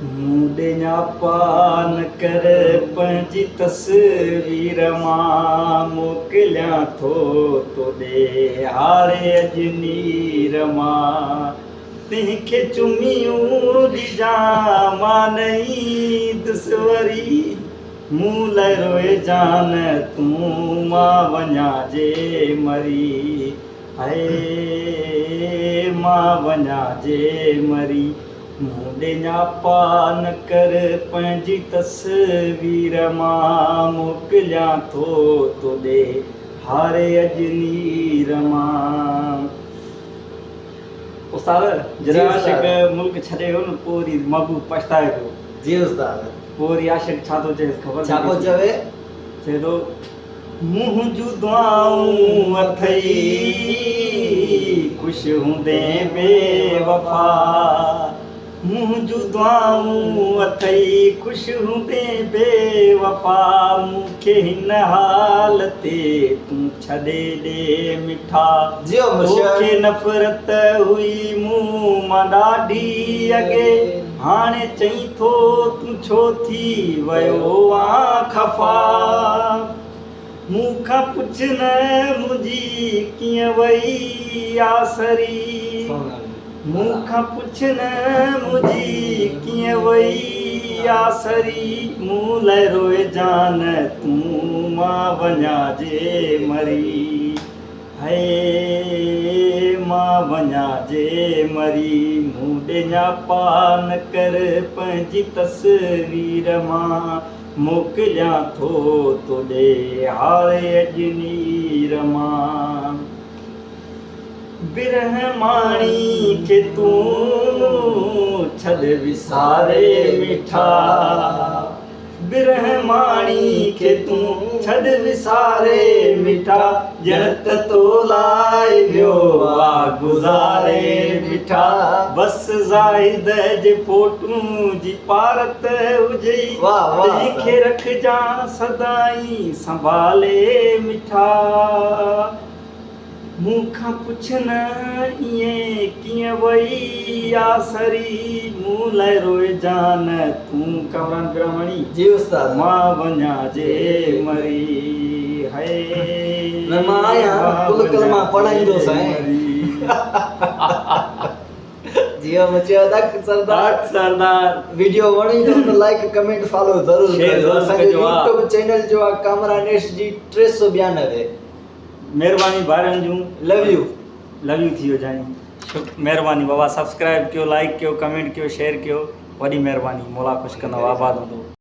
मूंॾे पान कर पंहिंजी तस्वीर मां मोकिलियां थो तोॾे हारे अजनीर मां तंहिंखे चुमियूं ॾिजां मां नहीं दुसवरी मूं लाइ रोए जान तूं मां वञा जे मरी हाय मां वञा जे मरी मूंॾे पान कर पंहिंजी तस्वीर मां मोकिलियां थो तोॾे हारे अजनीर मां। उस्ताद जॾहिं आशिक़ मुल्क छॾे वियो न पोइ वरी महबूब पछताए पियो। जी उस्ताद। पोइ वरी आशिक़ छा थो चए ख़बर छा थो चवे? चए थो मुंहुं जूं दुआऊं अथई ख़ुशि हूंदे बेवफ़ा मुंहुं जूं दुआऊं अथई ख़ुशि हूंदे बेवफ़ा मूंखे हिन हाल ते तूं छॾे ॾे मिठा तोखे नफ़रत हुई मूं मां ॾाढी अॻे हाणे चई थो तूं छो थी वियो आ ख़फ़ा मूंखां पुछ न मुंहिंजी कीअं वई आसरी मूंखां पुछ न मुंहिंजी कीअं वई आसरी मूं लाइ रोए जान तूं मां वञा जे मरी हाय मां वञा जे मरी मूंॾे पान कर पंहिंजी तस्वीर मां मोकिलियां थो तोॾे हारे अजनीर मां बिरह माणी खे तूं छॾ विसारे मिठा बिरह माणी खे तूं छॾ विसारे मिठा ॼण त तो लाइ वियो आ गुज़ारे मिठा बसि ज़ाहिद जे फोटूं जी पारत हुजे तंहिंखे रखजांइ सदाई संभाले मिठा मूंखां पुछ न ईअं कीअं वई आसरी मूं लाइ रोए जान तूं कमरान ब्राह्मणी जी उस्ताद मां वञा जे मरी हाय मां आहियां कुल कलमा पढ़ाईंदो साईं जियो मुझे तक सरदार वीडियो वणी तो लाइक कमेंट फॉलो जरूर कजो असांजो YouTube चैनल जो आहे कामरानेश जी 392 महिरबानी ॿारनि जूं लव यू थी वियो जानी महिरबानी बाबा सब्सक्राइब कयो लाइक कयो कमेंट कयो शेयर कयो वॾी महिरबानी मौला ख़ुशि कंदो आबाद हूंदो।